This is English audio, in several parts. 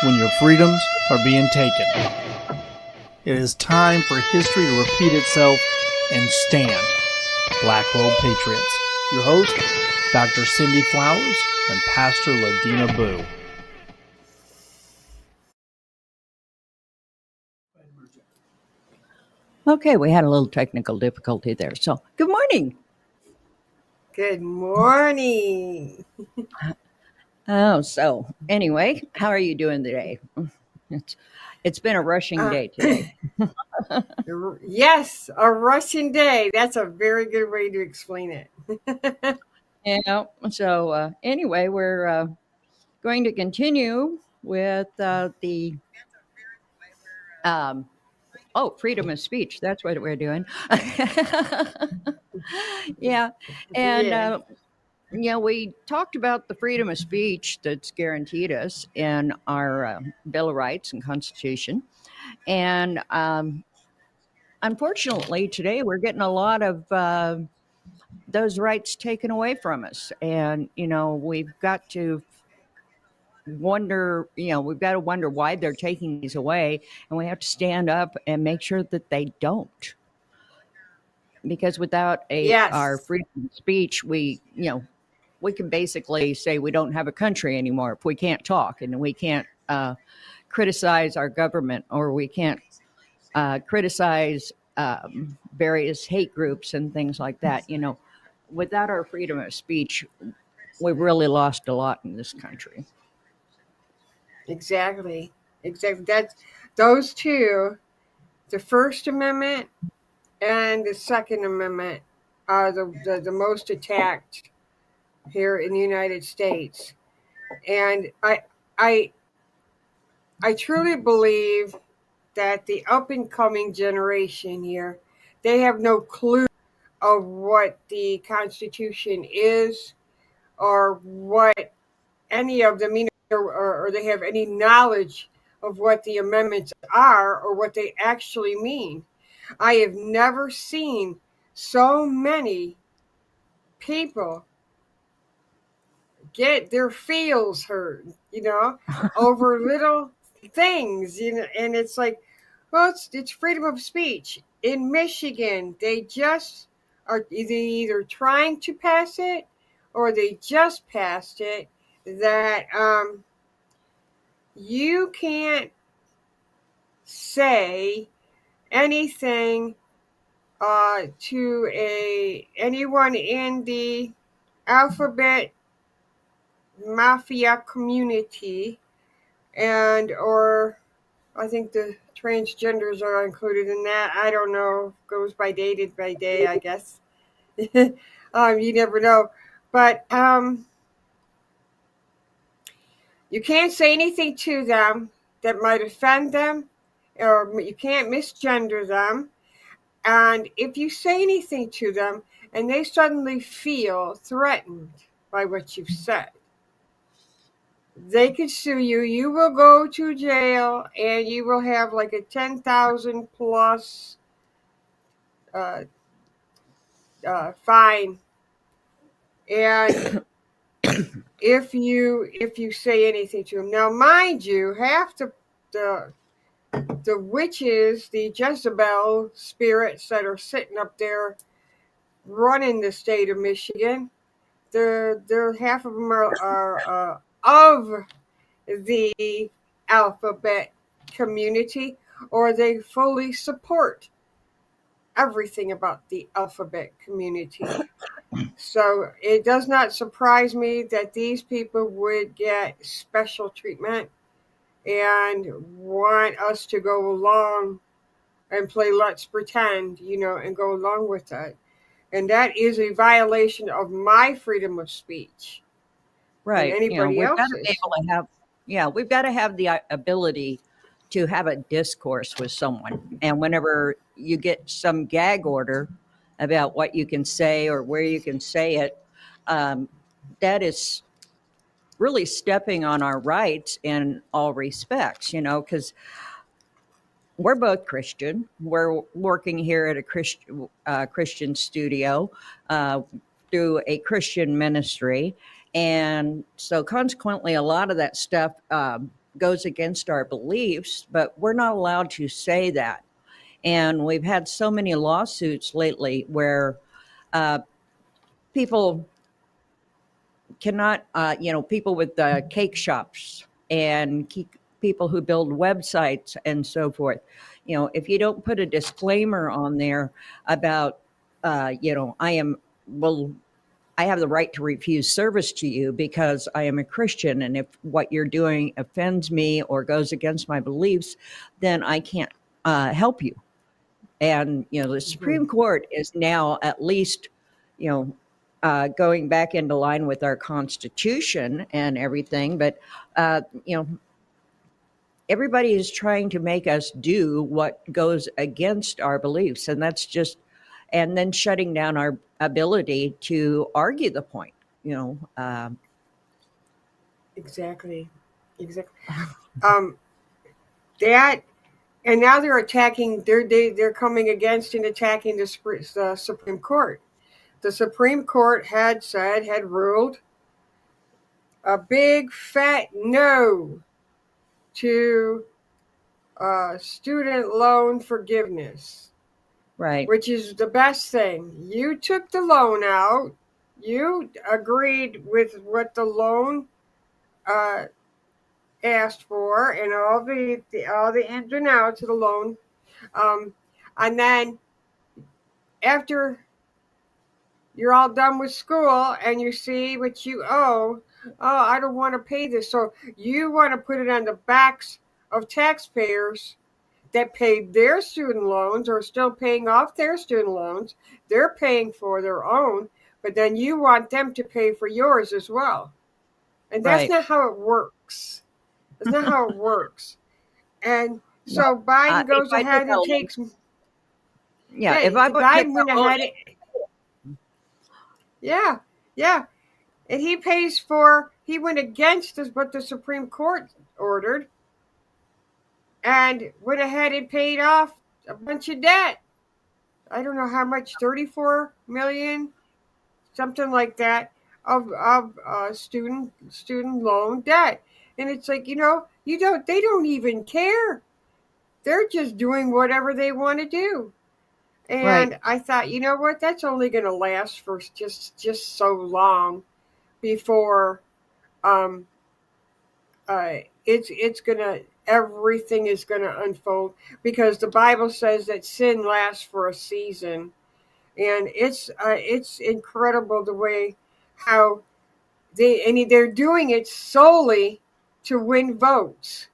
when your freedoms are being taken. It is time for history to repeat itself and stand. Black Robe Patriots. Your host, Dr. Cindy Flowers and Pastor Ladina Boo. Okay, we had a little technical difficulty there. So, good morning. Good morning. So anyway, how are you doing today? It's been a rushing day today. Yes, a Russian day. That's a very good way to explain it. So anyway, we're going to continue with the um, freedom of speech. That's what we're doing. Yeah, and Yeah. we talked about the freedom of speech that's guaranteed us in our Bill of Rights and Constitution. And unfortunately, today we're getting a lot of those rights taken away from us. And, we've got to wonder why they're taking these away. And we have to stand up and make sure that they don't. Because without our Yes. freedom of speech, we can basically say we don't have a country anymore if we can't talk and we can't criticize our government, or we can't criticize various hate groups and things like that. Without our freedom of speech, we've really lost a lot in this country. Exactly. Exactly. That's those two, the First Amendment and the Second Amendment, are the most attacked here in the United States. And I I truly believe that the up and coming generation here, they have no clue of what the Constitution is, or what any of them mean, or they have any knowledge of what the amendments are or what they actually mean. I have never seen so many people get their feels hurt, over little things, and it's like, well, it's freedom of speech. In Michigan, they just are either trying to pass it, or they just passed it, that you can't say anything to anyone in the alphabet mafia community, and or I think the transgenders are included in that. I don't know. Goes by day, I guess. You never know. But you can't say anything to them that might offend them, or you can't misgender them. And if you say anything to them and they suddenly feel threatened by what you've said, they could sue you. You will go to jail, and you will have like a 10,000 plus uh, fine. And if you say anything to them, now mind you, half the the witches, the Jezebel spirits that are sitting up there running the state of Michigan, they're half of them are of the alphabet community, or they fully support everything about the alphabet community. So it does not surprise me that these people would get special treatment and want us to go along and play let's pretend, and go along with that. And that is a violation of my freedom of speech and Right. anybody We've got to be else's. able to we've got to have the ability to have a discourse with someone. And whenever you get some gag order about what you can say or where you can say it, um, that is really stepping on our rights in all respects, because we're both Christian. We're working here at a Christian studio uh, through a Christian ministry. And so consequently, a lot of that stuff goes against our beliefs, but we're not allowed to say that. And we've had so many lawsuits lately where uh, people cannot, people with cake shops and people who build websites and so forth. If you don't put a disclaimer on there about, I am, well, I have the right to refuse service to you because I am a Christian. And if what you're doing offends me or goes against my beliefs, then I can't help you. And, the Supreme Mhm. Court is now at least, you know, going back into line with our Constitution and everything. But, everybody is trying to make us do what goes against our beliefs. And that's just, and then shutting down our ability to argue the point, you know. Exactly. Exactly. Um, that and now they're attacking. They're coming against and attacking the Supreme Court. The Supreme Court had ruled a big fat no to student loan forgiveness, Right, which is the best thing. You took the loan out. You agreed with what the loan uh, asked for and all the ins and outs of the loan. Um, and then after you're all done with school and you see what you owe, oh, I don't want to pay this. So you want to put it on the backs of taxpayers that paid their student loans or still paying off their student loans. They're paying for their own, but then you want them to pay for yours as well. And that's right. not how it works. That's not how it works. And No, so Biden if goes I took ahead a and loan, takes, yeah, yeah, if I took Biden went a loan, ahead, yeah, yeah. And he pays for, he went against what the Supreme Court ordered and went ahead and paid off a bunch of debt. I don't know how much, 34 million, something like that, of student loan debt. And it's like, they don't even care. They're just doing whatever they want to do. right, And I thought, you know what? That's only going to last for just so long before um, it's gonna everything is gonna unfold because the Bible says that sin lasts for a season, and it's incredible the way how they're doing it solely to win votes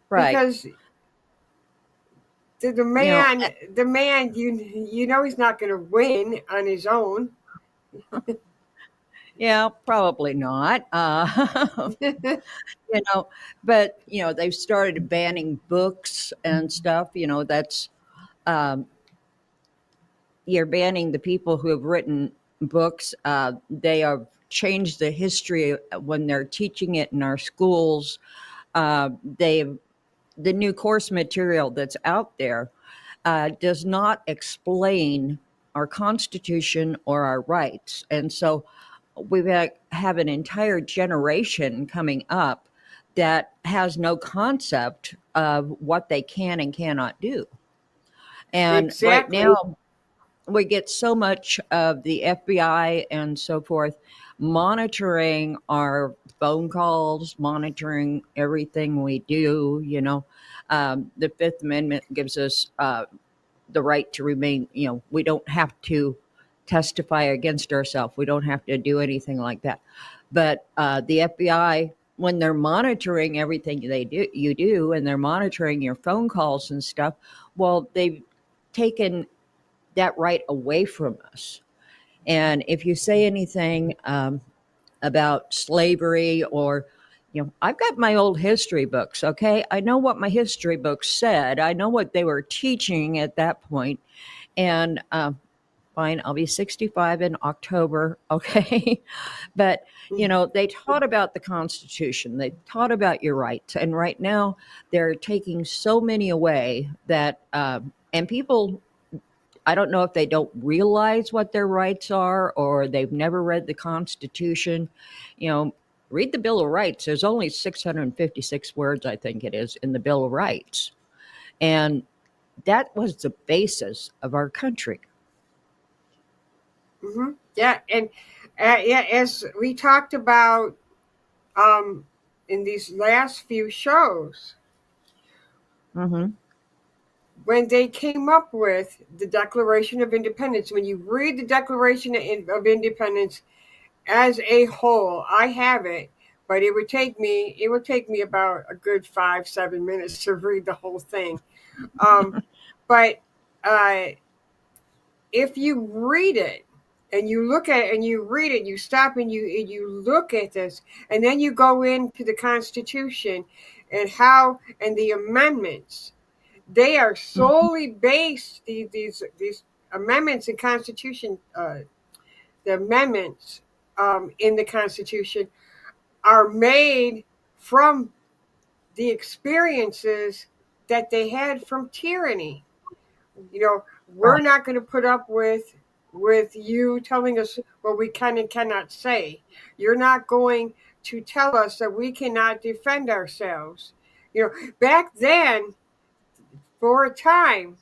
right. because the You know, man the man you know he's not going to win on his own. yeah, probably not. You know, but they've started banning books and stuff. That's um, you're banning the people who have written books. They have changed the history when they're teaching it in our schools. They've the new course material that's out there does not explain our Constitution or our rights. And so have an entire generation coming up that has no concept of what they can and cannot do. And right Exactly. now, we get so much of the FBI and so forth monitoring our phone calls, monitoring everything we do. The Fifth Amendment gives us the right to remain, we don't have to testify against ourselves. We don't have to do anything like that. But the FBI, when they're monitoring everything you do, and they're monitoring your phone calls and stuff, well, they've taken that right away from us. And if you say anything about slavery or, I've got my old history books, okay? I know what my history books said. I know what they were teaching at that point. And fine, I'll be 65 in October, okay? But, they taught about the Constitution, they taught about your rights. And right now, they're taking so many away that, and people, I don't know if they don't realize what their rights are or they've never read the Constitution. You know, read the Bill of Rights. There's only 656 words, I think it is, in the Bill of Rights. And that was the basis of our country. Yeah, and yeah, as we talked about um, in these last few shows, Mm-hmm. when they came up with the Declaration of Independence, when you read the Declaration of Independence as a whole, I have it, but it would take me about a good 5-7 minutes to read the whole thing. Um, but uh, if you read it and you look at it and you read it, you stop and you look at this, and then you go into the Constitution and how and the amendments, they are Mm-hmm. solely based, these amendments in Constitution, the amendments in the Constitution are made from the experiences that they had from tyranny. You know, we're Right. not going to put up with you telling us what we can and cannot say. You're not going to tell us that we cannot defend ourselves. You know, back then, for a time,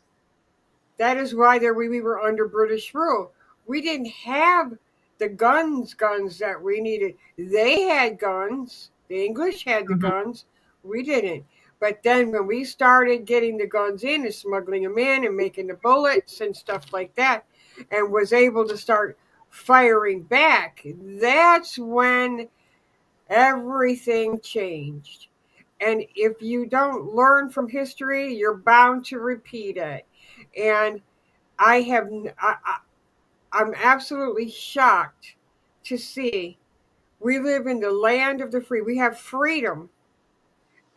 that is why we were under British rule. We didn't have the guns that we needed. They had guns. The English had the Mm-hmm. guns. We didn't. But then when we started getting the guns in and smuggling them in and making the bullets and stuff like that, and was able to start firing back, that's when everything changed. And if you don't learn from history, you're bound to repeat it. And I have, I'm absolutely shocked to see we live in the land of the free. We have freedom,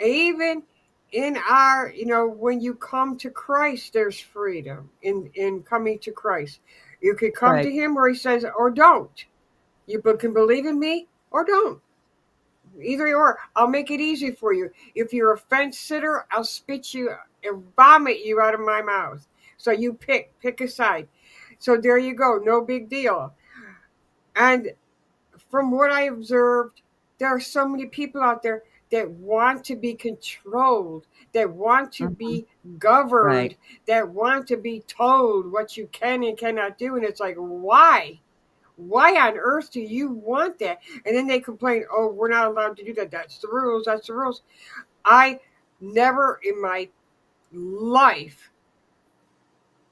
even in our, when you come to Christ, there's freedom in coming to Christ. You could come to Right. Him where He says, or don't. You can believe in me or don't. Either or, I'll make it easy for you. If you're a fence sitter, I'll spit you and vomit you out of my mouth. So you pick a side. So there you go, no big deal. And from what I observed, there are so many people out there that want to be controlled, that want to Mm-hmm. be governed, Right. that want to be told what you can and cannot do. And it's like, why? Why on earth do you want that? And then they complain, oh, we're not allowed to do that. That's the rules. That's the rules. I never in my life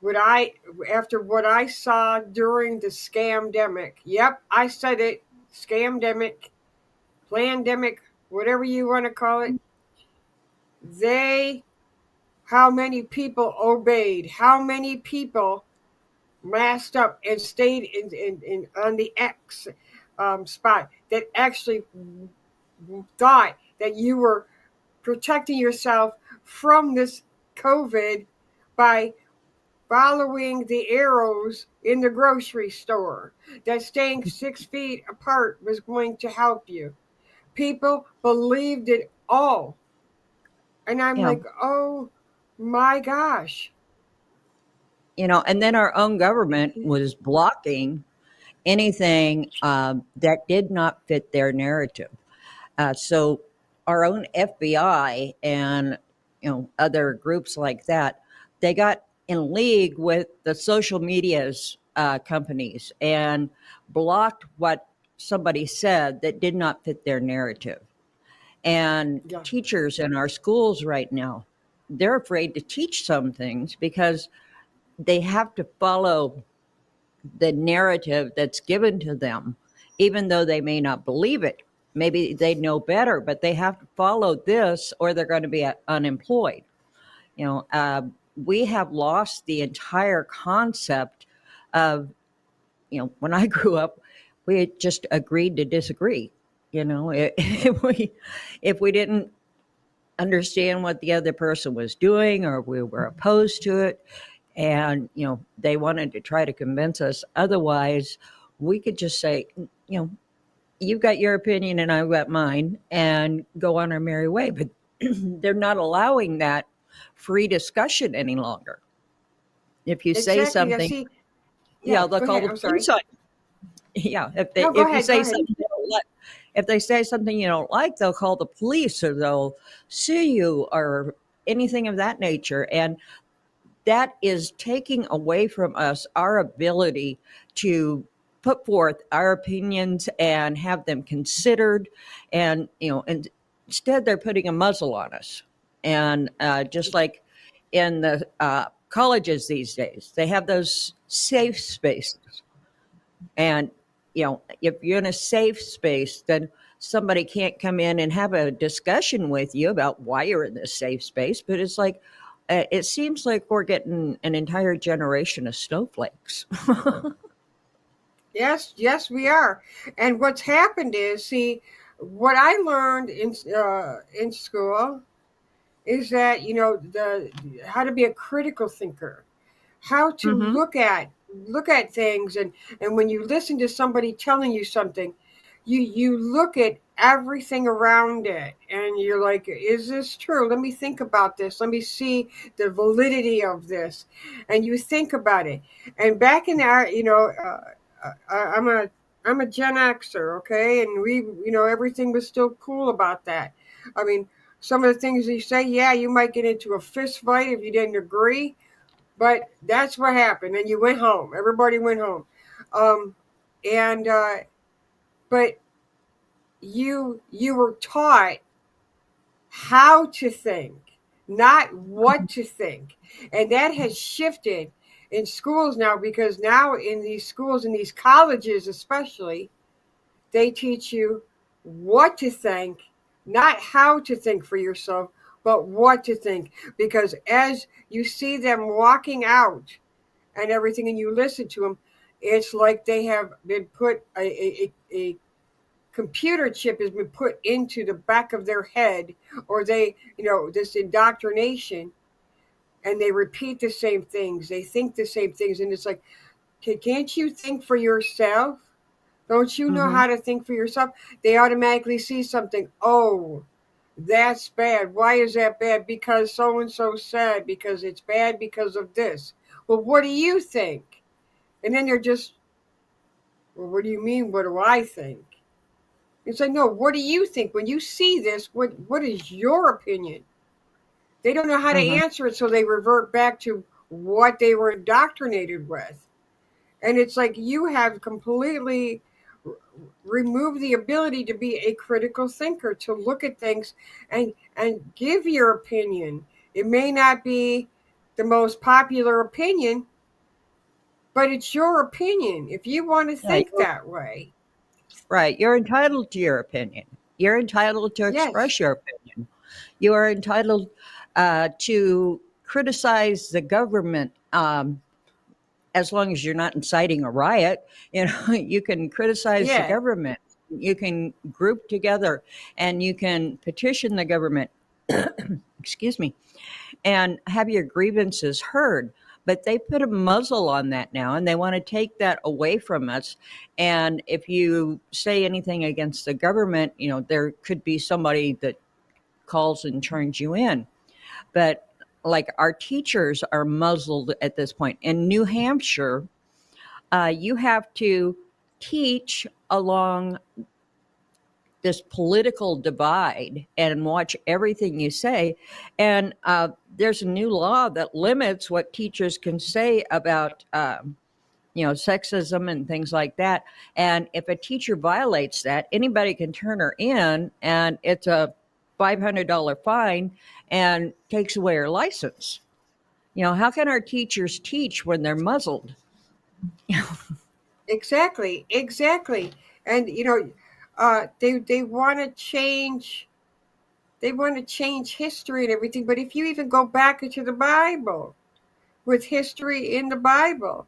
would I, after what I saw during the scamdemic, yep, I said it, scamdemic, plandemic, whatever you want to call it, they, how many people obeyed, how many people masked up and stayed in on the X spot that actually thought that you were protecting yourself from this COVID by following the arrows in the grocery store, that staying 6 feet apart was going to help you. People believed it all. And I'm Yeah. like, oh my gosh. And then our own government was blocking anything that did not fit their narrative. So our own FBI and other groups like that, they got in league with the social media's companies and blocked what somebody said that did not fit their narrative. And Yeah, teachers in our schools right now, they're afraid to teach some things because they have to follow the narrative that's given to them, even though they may not believe it. Maybe they know better, but they have to follow this or they're going to be unemployed. You know, we have lost the entire concept of, when I grew up, we just agreed to disagree. If we didn't understand what the other person was doing or we were opposed to it, and they wanted to try to convince us otherwise, we could just say, you know you've got your opinion and I've got mine, and go on our merry way. But they're not allowing that free discussion any longer. If you say exactly. Now, something, see, yeah, yeah, they'll go call ahead. the I'm police sorry. on you. Yeah, if they No, go if you ahead. Go say ahead. something, If they say something you don't like, they'll call the police or they'll sue you or anything of that nature. And that is taking away from us our ability to put forth our opinions and have them considered. And, and instead they're putting a muzzle on us. And just like in the colleges these days, they have those safe spaces. And, if you're in a safe space, then somebody can't come in and have a discussion with you about why you're in this safe space. But it's like, it seems like we're getting an entire generation of snowflakes. Yes, yes, we are. And what's happened is, see, what I learned in school is that the how to be a critical thinker, how to Mm-hmm. look at things, and when you listen to somebody telling you something, you look at everything around it, and you're like, is this true? Let me think about this. Let me see the validity of this, and you think about it. And back in our, I'm a Gen Xer, okay, and we, everything was still cool about that. I mean, some of the things you say, yeah, you might get into a fist fight if you didn't agree, but that's what happened. And you went home. Everybody went home. Um, and but you were taught how to think, not what to think, and that has shifted in schools now, because now in these schools, in these colleges especially, they teach you what to think, not how to think for yourself, but what to think. Because as you see them walking out and everything, and you listen to them, it's like they have been put a computer chip has been put into the back of their head, or they, this indoctrination, and they repeat the same things. They think the same things. And it's like, can't you think for yourself? Don't you know Mm-hmm. how to think for yourself? They automatically see something. Oh, that's bad. Why is that bad? Because so and so said, because it's bad because of this. Well, what do you think? And then they're just, well, what do you mean? What do I think? It's like, no, what do you think? When you see this, what is your opinion? They don't know how to Mm-hmm. answer it, so they revert back to what they were indoctrinated with. And it's like you have completely removed the ability to be a critical thinker, to look at things and give your opinion. It may not be the most popular opinion, but it's your opinion if you want to Yeah, think that way. right. You're entitled to your opinion. You're entitled to Yes, express your opinion. You are entitled to criticize the government, as long as you're not inciting a riot. You can criticize the yeah, government. You can group together and you can petition the government. Excuse me, and have your grievances heard. But they put a muzzle on that now, and they want to take that away from us. And if you say anything against the government, there could be somebody that calls and turns you in. But like our teachers are muzzled at this point. In New Hampshire, you have to teach along this political divide and watch everything you say. And there's a new law that limits what teachers can say about, sexism and things like that. And if a teacher violates that, anybody can turn her in, and it's a $500 fine and takes away her license. How can our teachers teach when they're muzzled? exactly, exactly. And they want to change. They want to change history and everything. But if you even go back into the Bible, with history in the Bible,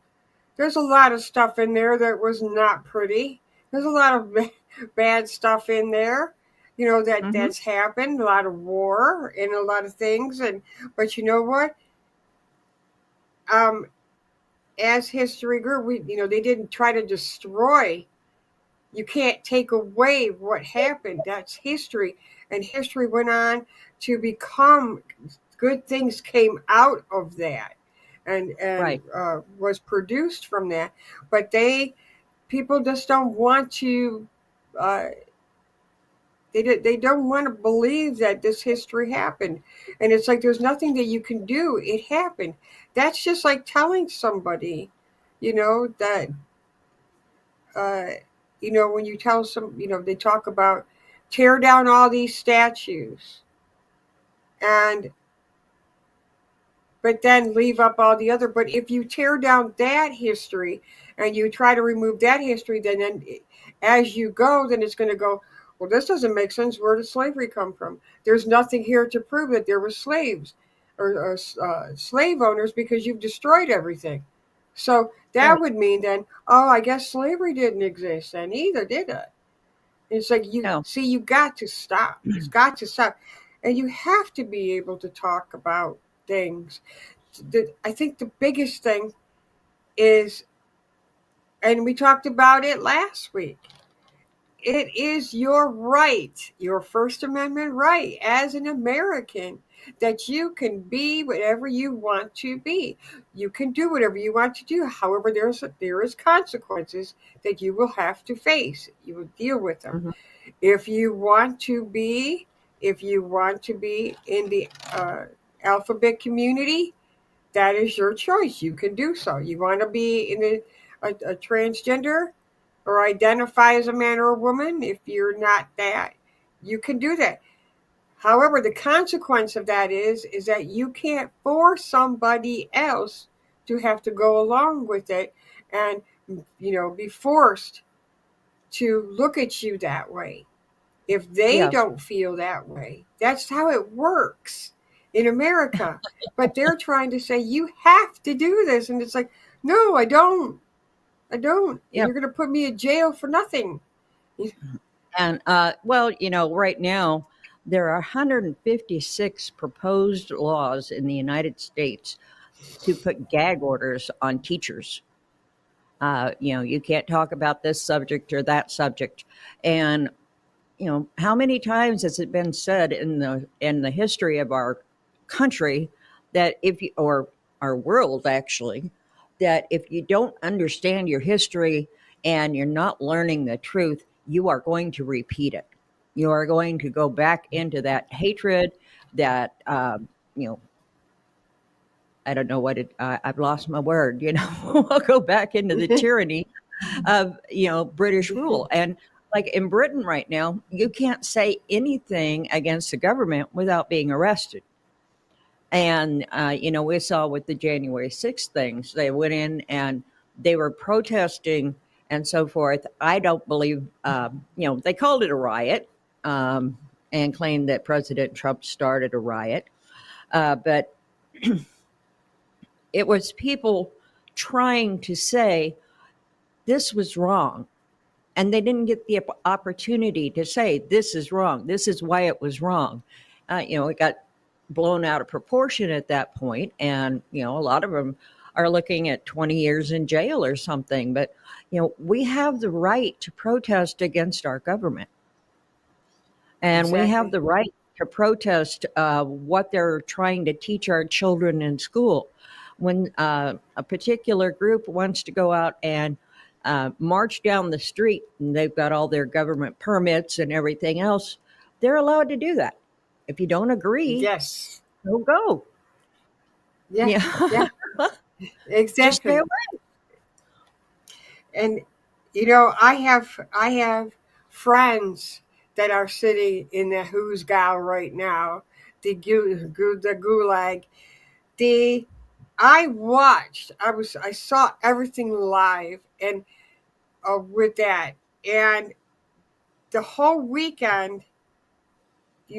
there's a lot of stuff in there that was not pretty. There's a lot of bad stuff in there, Hmm. that's happened. A lot of war and a lot of things. And but you know what? Um, as history grew, they didn't try to destroy. You can't take away what happened. That's history, and history went on to become good things came out of that, and Right. was produced from that. But people just don't want to. Uh, They don't want to believe that this history happened, and it's like there's nothing that you can do. It happened. That's just like telling somebody, that uh, when you tell some, they talk about tear down all these statues, and but then leave up all the other. But if you tear down that history and you try to remove that history, then as you go, then it's going to go, well, this doesn't make sense. Where did slavery come from? There's nothing here to prove that there were slaves or slave owners because you've destroyed everything. So that Right. would mean then, oh, I guess slavery didn't exist then either, did it? It's like No. you got to stop. It's got to stop. And you have to be able to talk about things. I think the biggest thing is, and we talked about it last week, it is your right, your First Amendment right as an American, that you can be whatever you want to be. You can do whatever you want to do. However, there is consequences that you will have to face. You will deal with them. Mhm. If you want to be, if you want to be in the alphabet community, that is your choice. You can do so. You want to be in a transgender or identify as a man or a woman, if you're not that, you can do that. However, the consequence of that is that you can't force somebody else to have to go along with it and be forced to look at you that way. If they Yes. don't feel that way, that's how it works in America. But they're trying to say you have to do this, and it's like, no, I don't. I don't. And Yeah. you're going to put me in jail for nothing. And well, right now there are 156 proposed laws in the United States to put gag orders on teachers. You can't talk about this subject or that subject. And how many times has it been said in the history of our country that if you, or our world actually, that if you don't understand your history and you're not learning the truth, you are going to repeat it. You are going to go back into that hatred, that you know I don't know what I've lost my word. I'll go back into the tyranny of British rule. And like in Britain right now, you can't say anything against the government without being arrested. And we saw with the January 6th things, they went in and they were protesting and so forth. I don't believe they called it a riot, and claimed that President Trump started a riot, but it was people trying to say this was wrong, and they didn't get the opportunity to say this is wrong, this is why it was wrong. It got blown out of proportion at that point, and a lot of them are looking at 20 years in jail or something. But we have the right to protest against our government, and we have Exactly. the right to protest what they're trying to teach our children in school. When a particular group wants to go out and march down the street, and they've got all their government permits and everything else, they're allowed to do that. If you don't agree, Yes. don't go. Yeah. Yeah, Yeah. just stay Exactly. away. And I have friends that are sitting in the who's gal right now, the gulag. The I saw everything live, and with that, and the whole weekend, they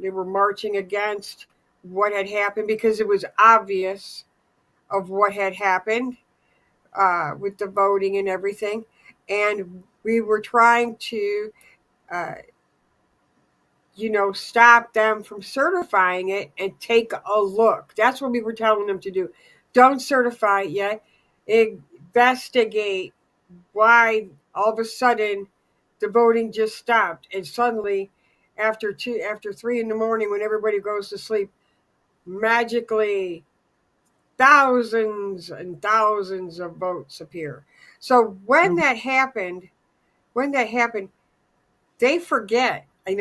were marching against what had happened because it was obvious of what had happened with the voting and everything. And we were trying to, uh, stop them from certifying it and take a look. That's what we were telling them to do. Don't certify it yet. Investigate why all of a sudden the voting just stopped, and suddenly after 3 in the morning, when everybody goes to sleep, magically thousands and thousands of votes appear. So when Mhm. that happened, they forget. I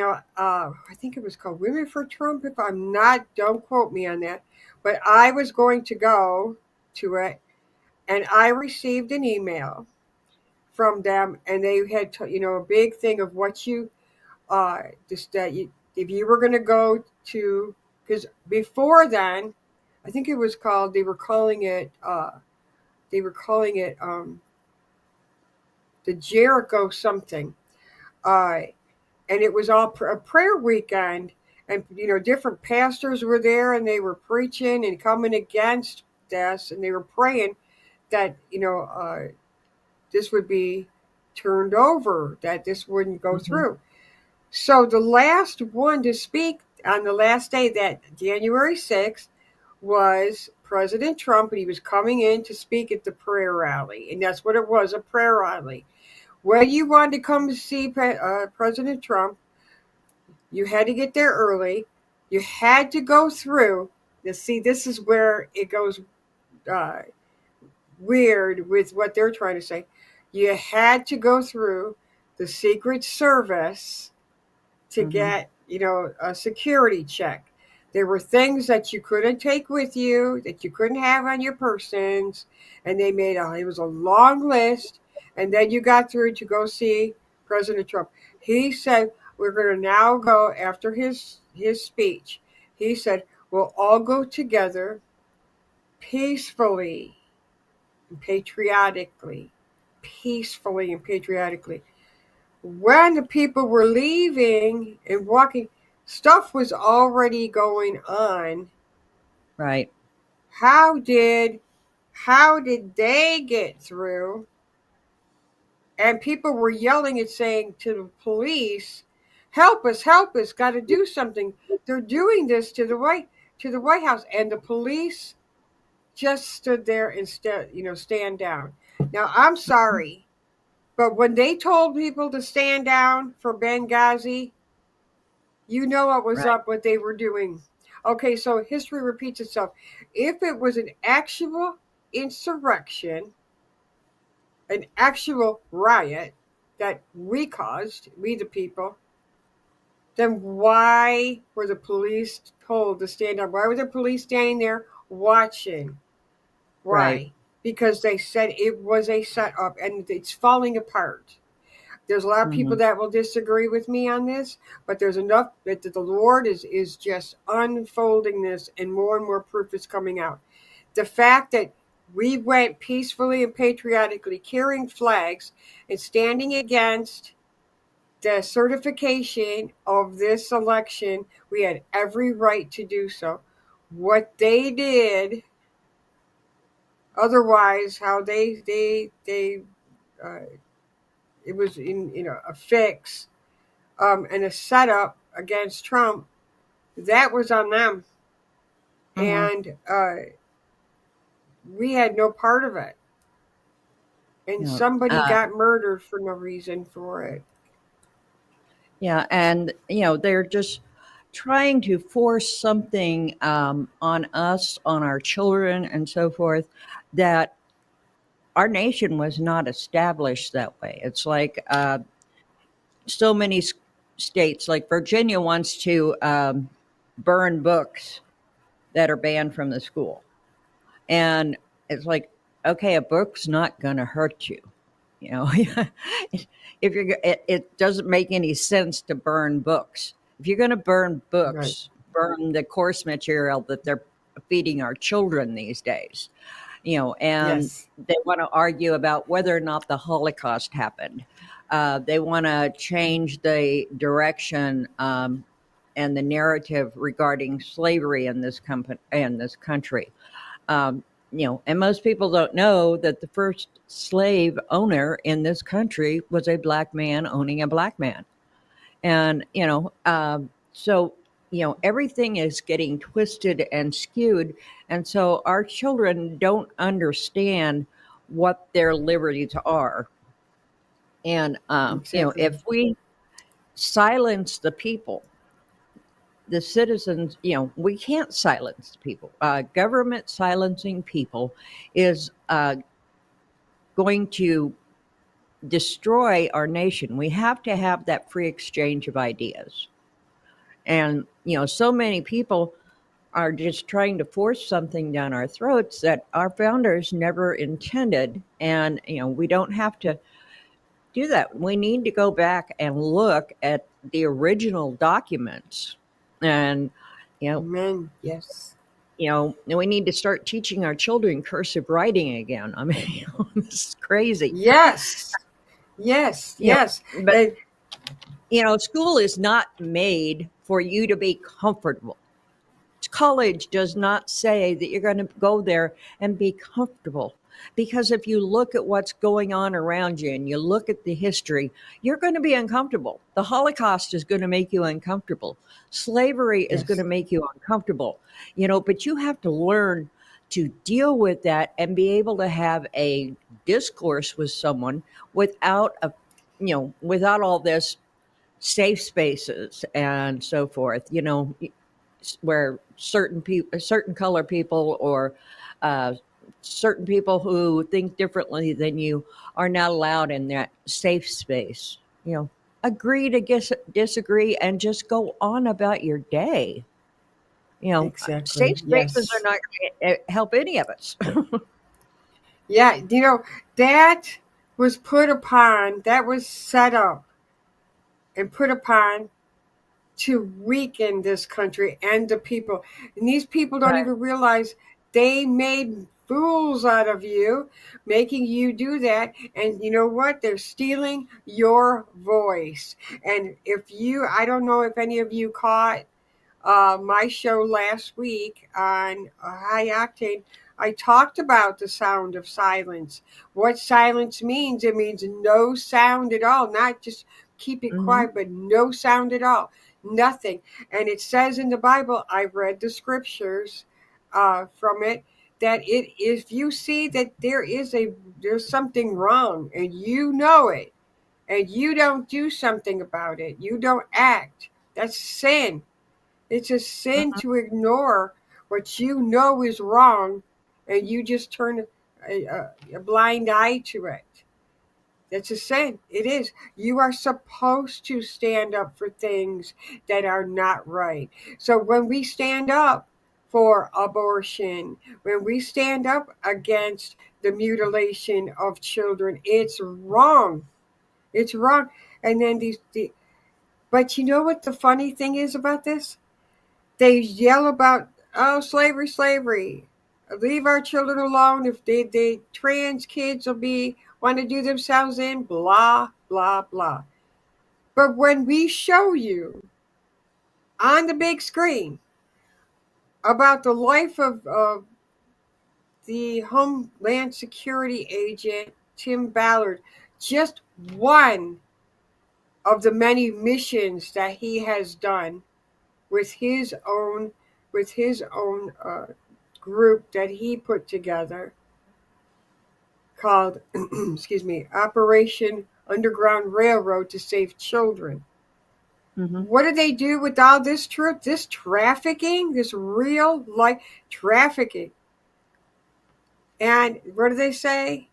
think it was called Women for Trump. If I'm not, don't quote me on that. But I was going to go to it, and I received an email from them, and they had a big thing of what you just that you if you were going to go to, because before then, I think it was called, they were calling it the Jericho something, uh, and it was all a prayer weekend, and different pastors were there, and they were preaching and coming against this, and they were praying that this would be turned over, that this wouldn't go Hmm. through. So the last one to speak on the last day, that January 6th, was President Trump, and he was coming in to speak at the prayer rally, and that's what it was, a prayer rally. When you wanted to come to see President Trump, you had to get there early. You had to go through. You see, this is where it goes uh, weird with what they're trying to say. You had to go through the Secret Service to Hmm. get, a security check. There were things that you couldn't take with you, that you couldn't have on your persons, and it was a long list. And then you got through to go see President Trump. He said, we're going to now go after his speech. He said, we'll all go together peacefully and patriotically. Peacefully and patriotically. When the people were leaving and walking, stuff was already going on. Right. How did how did they get through? And people were yelling and saying to the police, help us, got to do something. They're doing this to the White House." And the police just stood there and stand down. Now, I'm sorry, but when they told people to stand down for Benghazi, you know what was Right. up, what they were doing. Okay, so history repeats itself. If it was an actual insurrection, an actual riot that we caused, we the people, then why were the police told to stand up? Why were the police standing there watching? Right. Why? Because they said it was a setup and it's falling apart. There's a lot of people Hmm. that will disagree with me on this, but there's enough that the Lord is just unfolding this, and more proof is coming out. The fact that we went peacefully and patriotically carrying flags and standing against the certification of this election, we had every right to do so. What they did, otherwise, how they uh, it was in a fix, and a setup against Trump, that was on them. Hmm. And we had no part of it. And Yeah. somebody got murdered for no reason for it. Yeah. And, they're just trying to force something on us, on our children, and so forth, that our nation was not established that way. It's like so many states, like Virginia, wants to burn books that are banned from the school. And it's like, okay, a book's not going to hurt you. You know, if it doesn't make any sense to burn books. If you're going to burn Right. books, burn the course material that they're feeding our children these days. And Yes. they want to argue about whether or not the Holocaust happened. They want to change the direction and the narrative regarding slavery in this country. And most people don't know that the first slave owner in this country was a black man owning a black man. And, so, everything is getting twisted and skewed. And so our children don't understand what their liberties are. And, Exactly. if we silence the people, the citizens, we can't silence people. Government silencing people is going to destroy our nation. We have to have that free exchange of ideas. And, so many people are just trying to force something down our throats that our founders never intended. And, we don't have to do that. We need to go back and look at the original documents. And, you know, Amen. Yes. we need to start teaching our children cursive writing again. I mean, this is crazy. Yes. Yes. You know, Yes. but school is not made for you to be comfortable. College does not say that you're going to go there and be comfortable. Because if you look at what's going on around you and you look at the history, you're going to be uncomfortable. The Holocaust is going to make you uncomfortable. Slavery is going Yes. to make you uncomfortable. But you have to learn to deal with that and be able to have a discourse with someone without without all this safe spaces and so forth, where certain color people or uh, certain people who think differently than you are not allowed in that safe space. Agree to disagree and just go on about your day. Exactly. Safe spaces are Yes. not going to help any of us. Yeah. That was put upon, that was set up and put upon to weaken this country and the people. And these people don't Right. even realize they made fools out of you, making you do that. And you know what? They're stealing your voice. And I don't know if any of you caught my show last week on High Octane. I talked about the sound of silence. What silence means, it means no sound at all, not just keep it Hmm. quiet, but no sound at all, nothing. And it says in the Bible, I've read the scriptures from it, that if you see that there's something wrong and you know it, and you don't do something about it, you don't act, that's sin. It's a sin to ignore what you know is wrong and you just turn a blind eye to it. That's a sin. It is. You are supposed to stand up for things that are not right. So when we stand up for abortion, when we stand up against the mutilation of children, it's wrong. It's wrong. And then but you know what the funny thing is about this? They yell about, oh, slavery, slavery. Leave our children alone. If they trans kids will be want to do themselves in, blah blah blah. But when we show you on the big screen about the life of the Homeland Security agent Tim Ballard, just one of the many missions that he has done with his own group that he put together called excuse me, Operation Underground Railroad to Save Children. Hmm. What do they do with all this truth, this trafficking, this real life trafficking? And what do they say?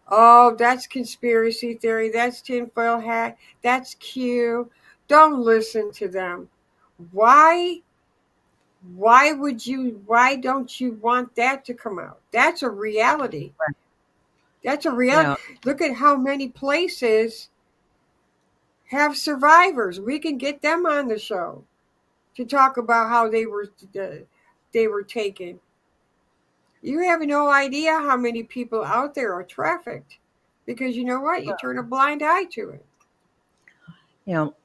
Oh, that's conspiracy theory, that's tinfoil hat, that's Q. Don't listen to them. Why why don't you want that to come out? That's a reality. That's a You reality. know, Look at how many places have survivors. We can get them on the show to talk about how they were taken. You have no idea how many people out there are trafficked because you know what? You turn a blind eye to it.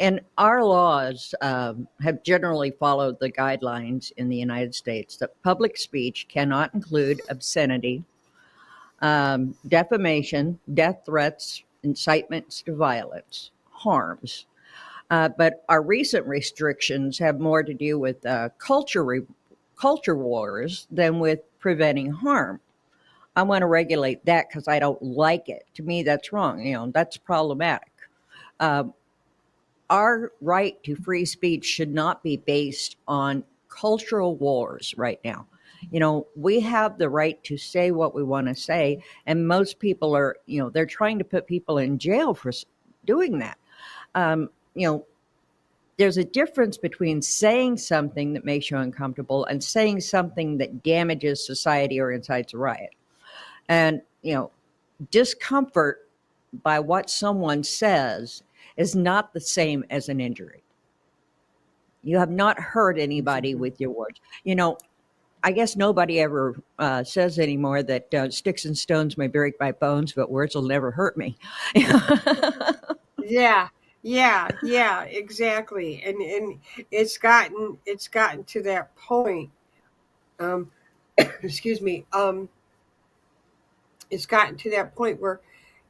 and our laws have generally followed the guidelines in the United States that public speech cannot include obscenity, defamation, death threats, incitements to violence, harms. But our recent restrictions have more to do with culture wars than with preventing harm. I want to regulate that because I don't like it. To me, that's wrong. That's problematic. Um, our right to free speech should not be based on cultural wars right now. We have the right to say what we want to say, and most people are, they're trying to put people in jail for doing that. Um, you know, there's a difference between saying something that makes you uncomfortable and saying something that damages society or incites a riot. And, discomfort by what someone says is not the same as an injury. You have not hurt anybody with your words. I guess nobody ever says anymore that sticks and stones may break my bones, but words will never hurt me. Yeah, yeah, exactly. And it's gotten to that point. Um, excuse me. It's gotten to that point where,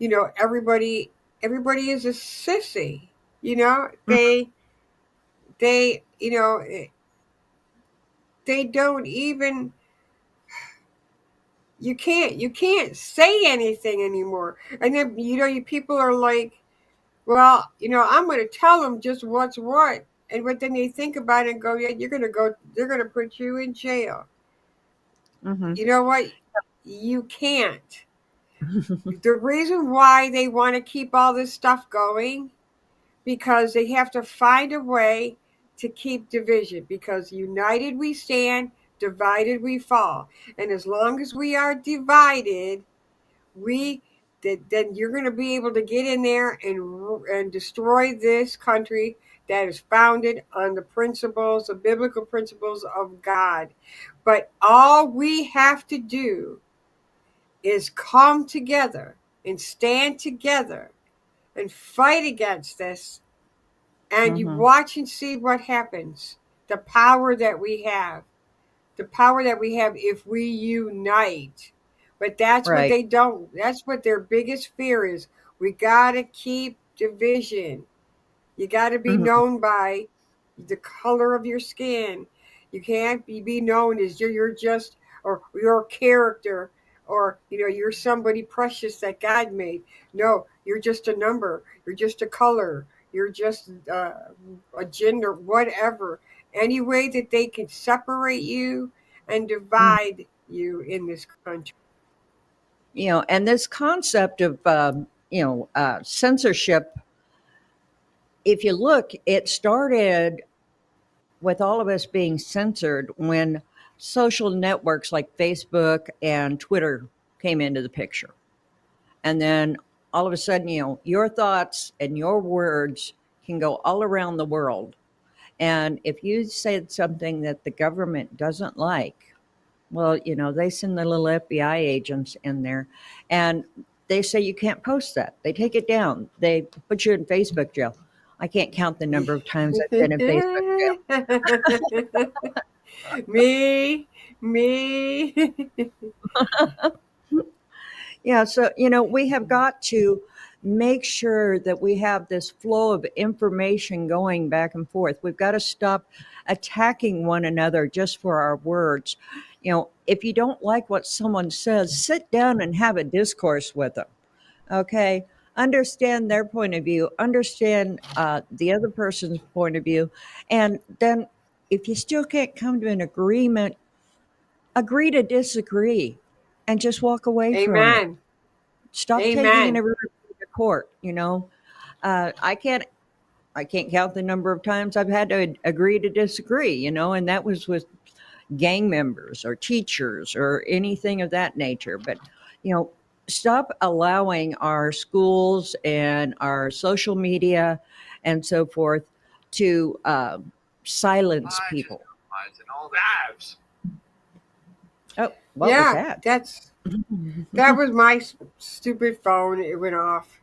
everybody is a sissy. You know, they they don't even you can't say anything anymore. And then people are like, well, I'm going to tell them just what's what. And but then they think about it and go, yeah, they're going to put you in jail. Hmm. You know what? You can't. The reason why they want to keep all this stuff going, because they have to find a way to keep division, because united we stand, divided we fall. And as long as we are divided, we then you're going to be able to get in there and destroy this country that is founded on the biblical principles of God. But all we have to do is come together and stand together and fight against this, and you Hmm. watch and see what happens. The power that we have, the power that we have if we unite. But that's what Right. they don't. That's what their biggest fear is. We got to keep division. You got to be Hmm. known by the color of your skin. You can't be known as you're just, or your character, or you're somebody precious that God made. No, you're just a number. You're just a color. You're just a gender, whatever. Any way that they can separate you and divide you in this country. And this concept of censorship, if you look, it started with all of us being censored when social networks like Facebook and Twitter came into the picture. And then all of a sudden, your thoughts and your words can go all around the world. And if you said something that the government doesn't like, well, they send the little FBI agents in there and they say you can't post that. They take it down. They put you in Facebook jail. I can't count the number of times I've been in Facebook jail. me, me. Yeah, so we have got to make sure that we have this flow of information going back and forth. We've got to stop attacking one another just for our words. If you don't like what someone says, sit down and have a discourse with them. Okay, understand their point of view, understand the other person's point of view, and then if you still can't come to an agreement, agree to disagree, and just walk away from it. Amen. Stop taking Amen. everybody to court. uh, i can't I can't count the number of times I've had to agree to disagree, and that was with gang members or teachers or anything of that nature. But you know stop allowing our schools and our social media and so forth to silence people. Oh, what was Yeah, that? that was my stupid phone. It went off.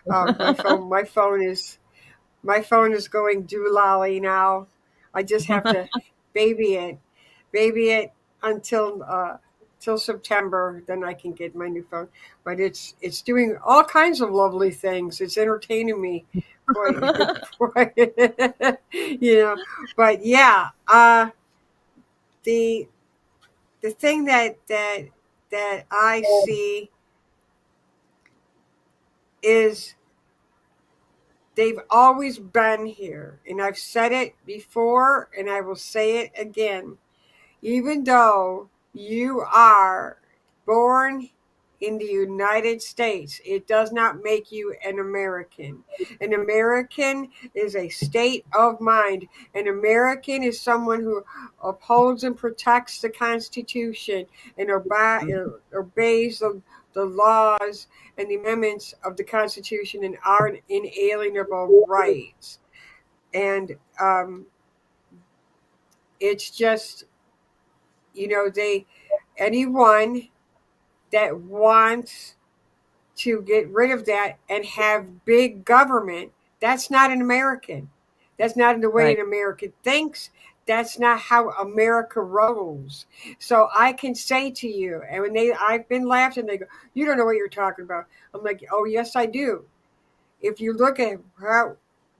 My phone is going doolally now. I just have to baby it, baby it until till September. Then I can get my new phone. But it's doing all kinds of lovely things. It's entertaining me quite, quite you know. But yeah, the the thing that I see is they've always been here. And I've said it before and I will say it again. Even though you are born in the United States. It does not make you an American. An American is a state of mind. An American is someone who upholds and protects the Constitution and obeys the laws and the amendments of the Constitution and our inalienable rights. And it's just, anyone that wants to get rid of that and have big government, that's not an American. That's not the way Right. an American thinks. That's not how America rolls. So I can say to you, and I've been laughed and they go, "You don't know what you're talking about." I'm like, "Oh yes, I do." If you look at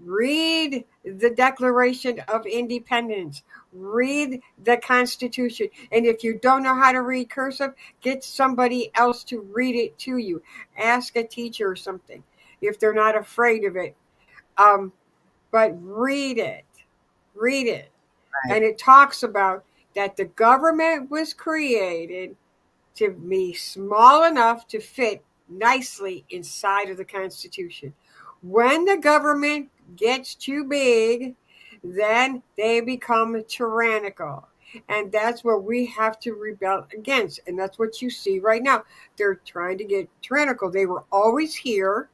read the Declaration of Independence, read the Constitution, and if you don't know how to read cursive, get somebody else to read it to you. Ask a teacher or something if they're not afraid of it. Um, but read it, Right. and it talks about that the government was created to be small enough to fit nicely inside of the Constitution. When the government gets too big, then they become tyrannical. And that's what we have to rebel against. And that's what you see right now. They're trying to get tyrannical. They were always here.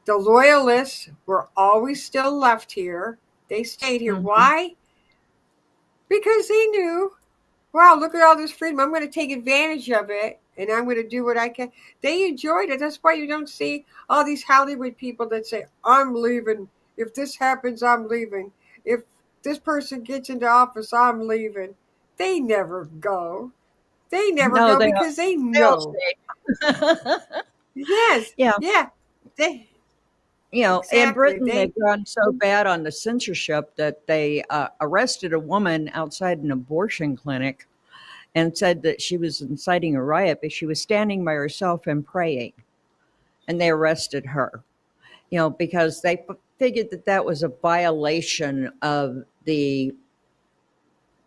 The loyalists were always still left here. They stayed here. Hmm. Why? Because they knew, wow, look at all this freedom. I'm going to take advantage of it and I'm going to do what I can. They enjoyed it. That's why you don't see all these Hollywood people that say, I'm leaving. If this happens, I'm leaving. If this person gets into office, I'm leaving. They never go. They never No, go because they they'll know. stay. Yes. Yeah. Yeah. They In exactly. Britain, They they've gone so bad on the censorship that they arrested a woman outside an abortion clinic and said that she was inciting a riot, but she was standing by herself and praying, and they arrested her. Because they figured that that was a violation of the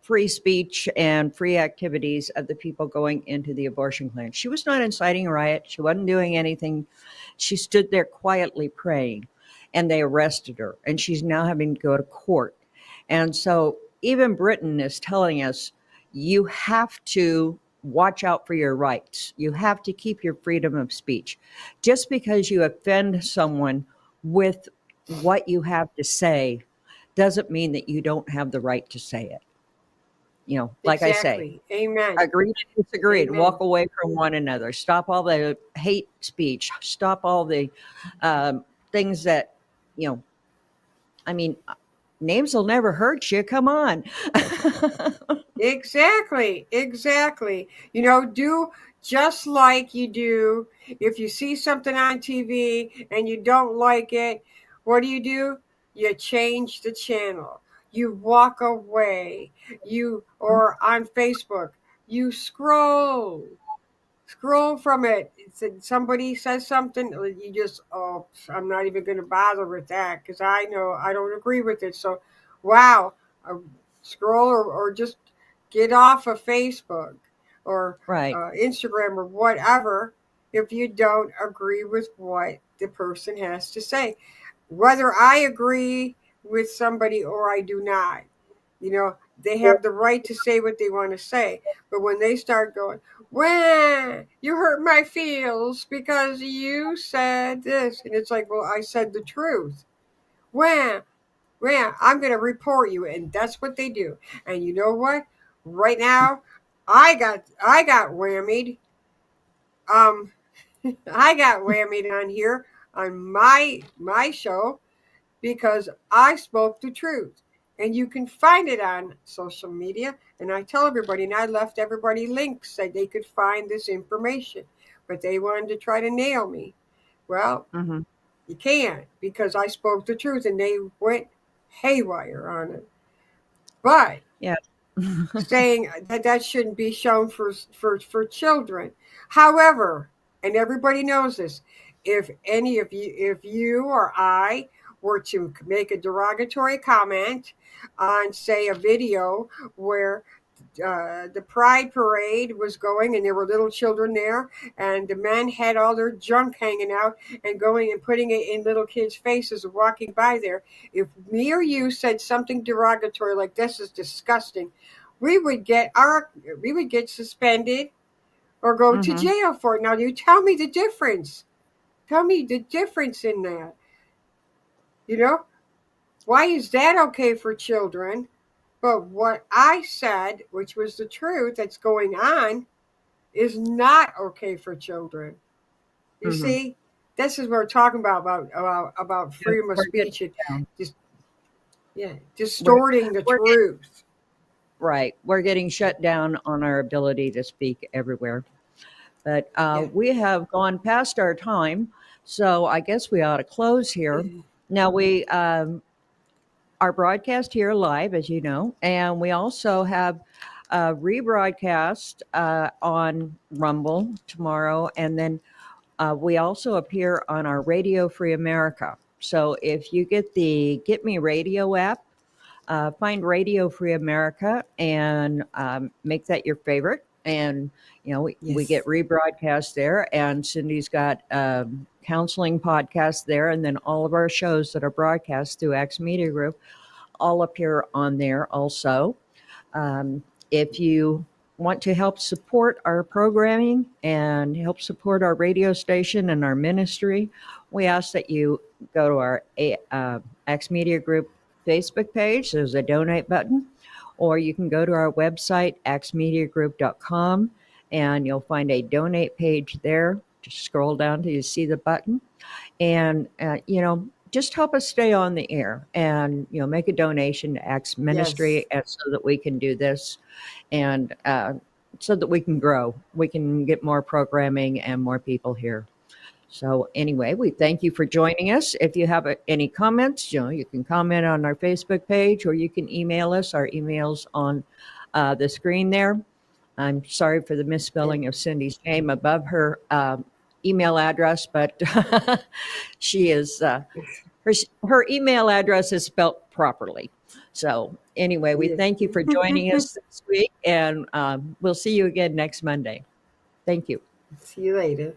free speech and free activities of the people going into the abortion clinic. She was not inciting a riot. She wasn't doing anything. She stood there quietly praying, and they arrested her, and she's now having to go to court. And so even Britain is telling us you have to watch out for your rights. You have to keep your freedom of speech. Just because you offend someone with what you have to say doesn't mean that you don't have the right to say it. Like I say, exactly. Amen. agree to disagree and Amen. walk away from one another. Stop all the hate speech. Stop all the things that, you know, I mean, names will never hurt you. Come on. Exactly, exactly. Do just like you do if you see something on TV and you don't like it, what do? You change the channel. You walk away. Or on Facebook, you scroll from it. Somebody says something, you just, oh, I'm not even going to bother with that because I know I don't agree with it. So, wow, scroll or just get off of Facebook or Right. Instagram or whatever if you don't agree with what the person has to say. Whether I agree with somebody or I do not, they have the right to say what they want to say. But when they start going, well, you hurt my feels because you said this. And it's like, well, I said the truth. Well, I'm going to report you. And that's what they do. And you know what? Right now, I got whammied. Um, I got whammied on here on my show because I spoke the truth. And you can find it on social media. And I tell everybody, and I left everybody links that they could find this information. But they wanted to try to nail me. Well, Hmm. you can't because I spoke the truth and they went haywire on it. But Yeah. saying that shouldn't be shown for children. However, and everybody knows this, if you or I were to make a derogatory comment on, say, a video where the pride parade was going, and there were little children there, and the men had all their junk hanging out and going and putting it in little kids' faces and walking by there. If me or you said something derogatory like "this is disgusting," we would get suspended or go to Mm-hmm. jail for it. Now, you tell me the difference. Tell me the difference in that. You know, why is that okay for children? But what I said, which was the truth that's going on, is not okay for children. You Mm-hmm. see, this is what we're talking about Yep, freedom of we're getting speech and down. just We're, distorting the we're getting, truth. right. We're getting shut down on our ability to speak everywhere. But Yeah. we have gone past our time, so I guess we ought to close here. Now we our broadcast here live, as you know, and we also have a rebroadcast on Rumble tomorrow, and then we also appear on our Radio Free America. So if you get the Get Me Radio app, find Radio Free America and make that your favorite. And we get Yes. rebroadcast there, and Cindy's got counseling podcast there, and then all of our shows that are broadcast through X Media Group all appear on there also. If you want to help support our programming and help support our radio station and our ministry, we ask that you go to our X Media Group Facebook page. There's a donate button, or you can go to our website, axmediagroup.com, and you'll find a donate page there. Just scroll down till you see the button, and just help us stay on the air, and make a donation to Acts Yes. Ministry, and so that we can do this, and so that we can grow, we can get more programming and more people here. So anyway, we thank you for joining us. If you have any comments, you can comment on our Facebook page, or you can email us. Our email's on the screen there. I'm sorry for the Yeah. misspelling of Cindy's name above her email address, but she is her her email address is spelt properly. So anyway, we Yes. thank you for joining us this week, and we'll see you again next Monday. Thank you. See you later.